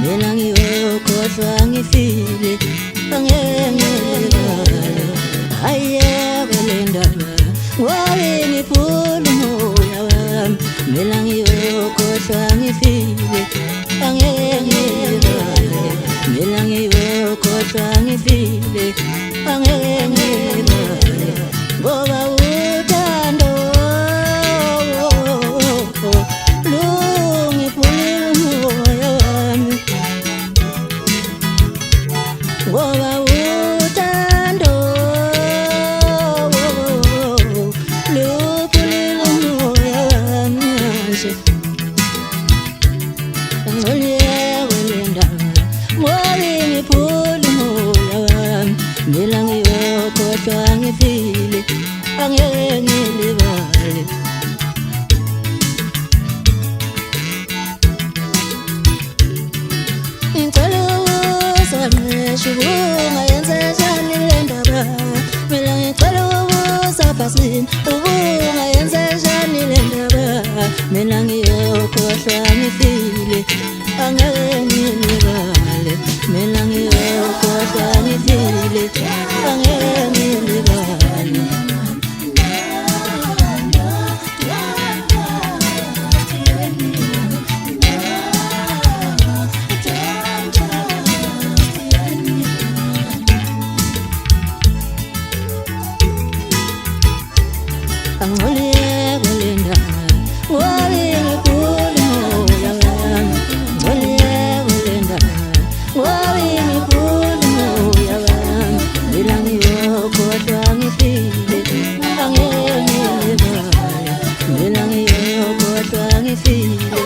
mina ngiyokhohlwa ngifile angengibale ayeke le ndaba ngoba ngiphula umoya wami mina ngiyokhohlwa ngifile angengibale mina ngiyokhohlwa ngifile angengibale ngoba uthando lungiphulile umoya wami ngoba uthando lungiphulile umoya wami ngoliyeke le ndaba ngoba ngiphula umoya wami mina ngiyokhohlwa ngifile angeke ngilibale ngicela ukusanqesha ubungayenzeshani le ndaba mina ngicela ukusabhasini ubungayenzeshani le ndaba mina ngiyokhohlwa ngifile angeke ngilibale mina ngiyokhohlwa ngifile angeke ngilibale angoliyeke le ndaba ngoba ngiphula umoya wami ngoliyeke le ndaba ngoba ngiphula umoya wami mina ngiyokhohlwa ngifile angeke ngilibale mina ngiyokhohlwa ngifile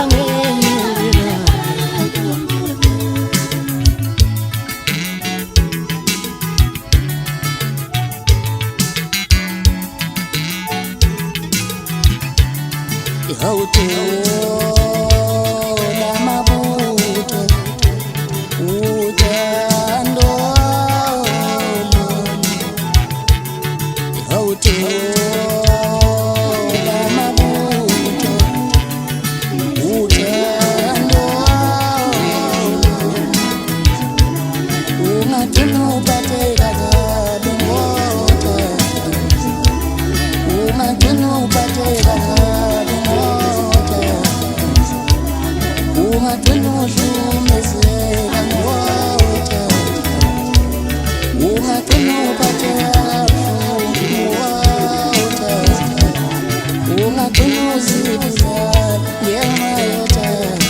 angeke ngilibale ihawutola mabutho uthando ihawutola mabutho uthando ungathini uphatheka kabi ngothando ungathini uphatheka kabi ungathini uhlumezeka ngothando ungathini uphatheka ungathini uzibuzala ngenxa yothando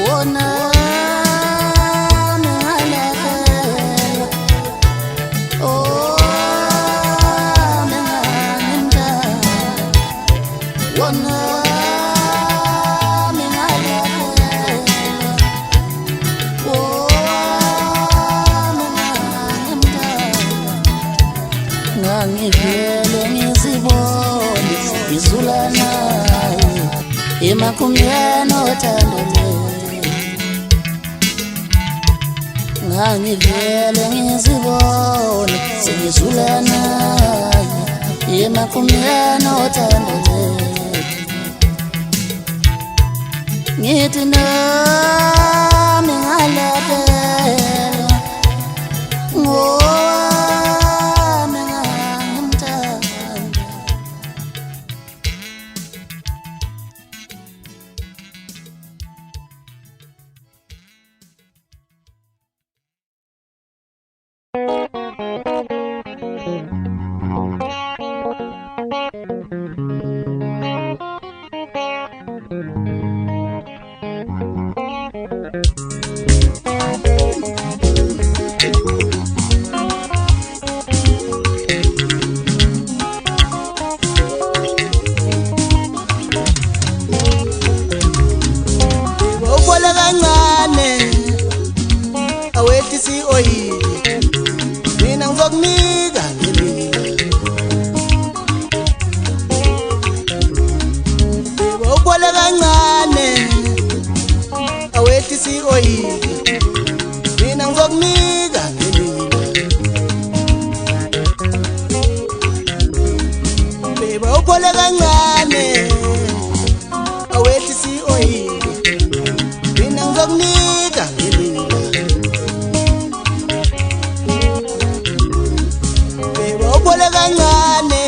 wona ngangivele ngizibone ngizula naye emakhumyana othando ngangivele ngizibone sengizula naye emakhumyana othando ngithi nami ngalahlelwa mina ngizokunika ubola kancane awethi sioyile mina ngizokunika ngelila beba ubole kancane awethi siyoyile mina ngizokunika ngelila beba ubole kancane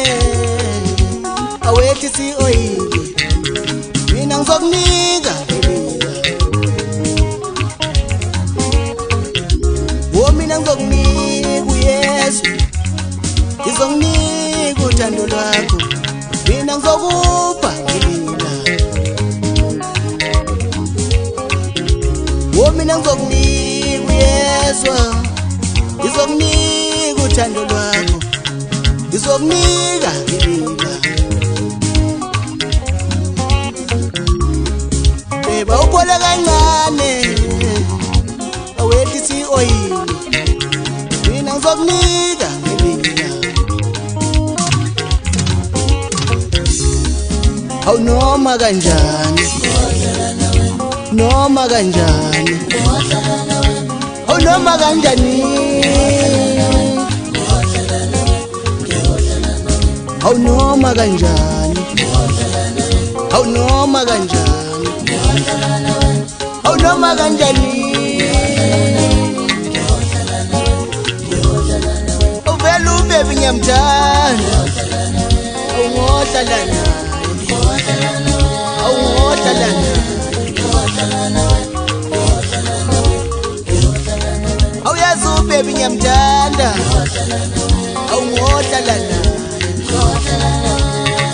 awethi siyoyile mina ngizokunika ngelila mina ngizokunika uYesu ngizokunika uthando lwakho mina ngizokupha ngelila mina ngizokunika uYesu ngizokunika uthando lwakho ngizokunika ngelila beba ubole kancane awethi siyoyile mina ngizokunika ngelila awu noma kanjani noma kanjani awu noma kanjani awu noma kanjani awu noma kanjani awu noma kanjani uvela ubebi ngiyamthanda awungohlala naye awungohlala naye awuyazi ubebi ngiyamthanda awungohlala naye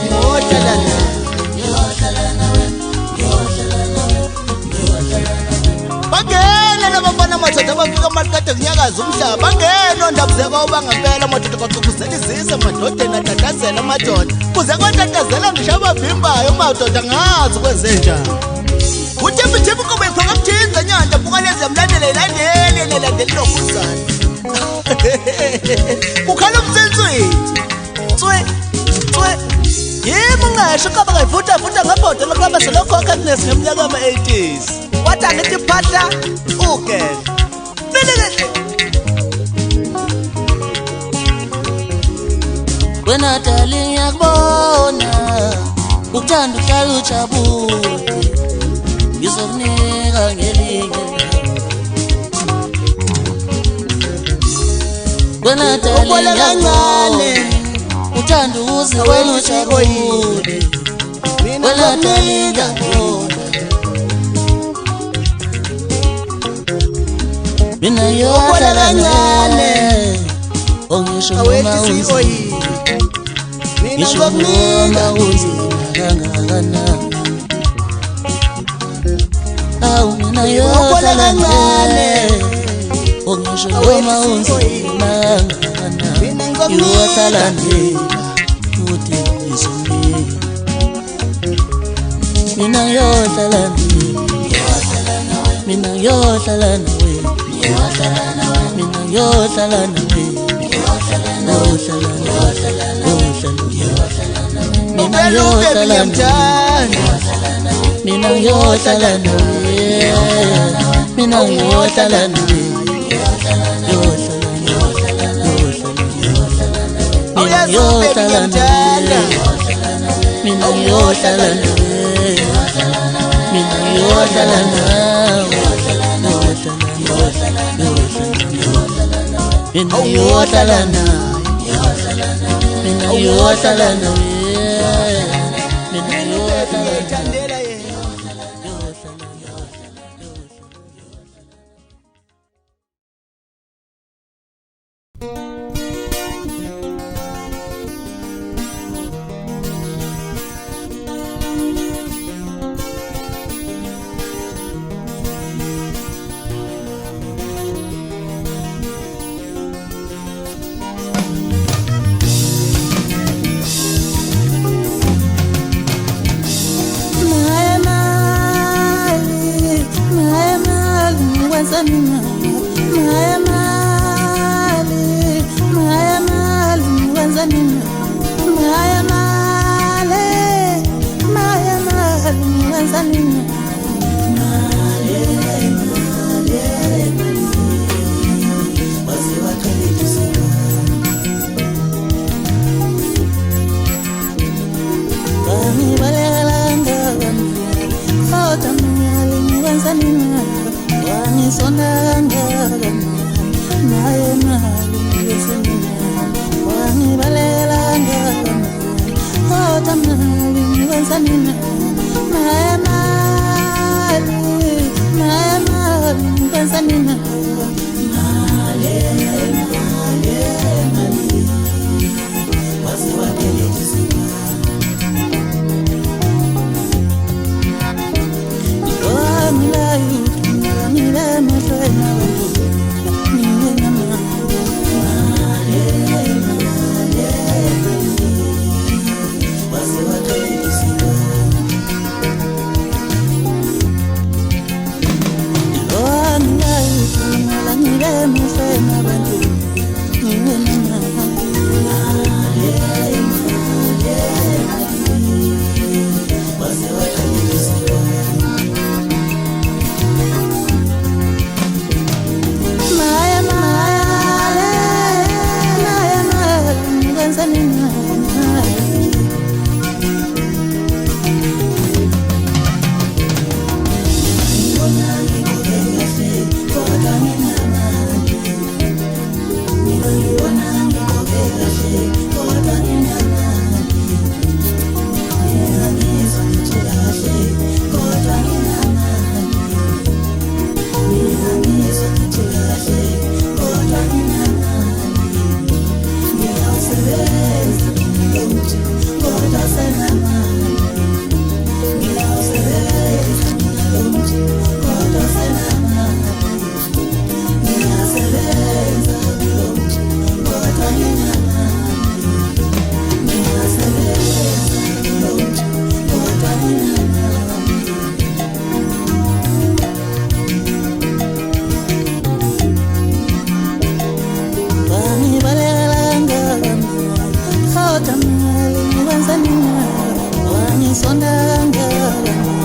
ngohlala naye bangena labafana madoda abafika amalikade kunyakaza umhlaba bangena ondabuzeka ubangempela madoda baqhuqhuzela izise emadodeni atatazela amadoda kuze kwatatazela ngisho abavimbayo madoda ngazi kwenze njani uthembithembi ukobe ikhona kuthinza nyanda bukalezi yamlandela ilandeli lokuzana ukhala umsensweni tswe yimi ngasho kaba kayivuta ngabhoda lokaba selokhoka kunes ngeminyaka ama-80s wathi angithi phahla ugele filikehle wena darling ngiyakubona ukuthanda uhlala ujabule ngizokunika ngelinye wena darling ngiyakubona uthanda uzibona ujabule wena darling ngiyakubona mina yohlala nawe ongisho noma unzima ngisho noma unzima kangakanani awu mina yohlala nawe ongisho noma unzima kangakanani yohlala nawe futhi ngizomile mina yohlala nawe mina yohlala nawe mina yohlala nawe mina yohlala nawe mina yohlala nawe mina yohlala nawe mina yohlala nawe mina yohlala nawe mina yohlala nawe mina yohlala nawe mina yohlala nawe mina yohlala nawe sonda ngiyalana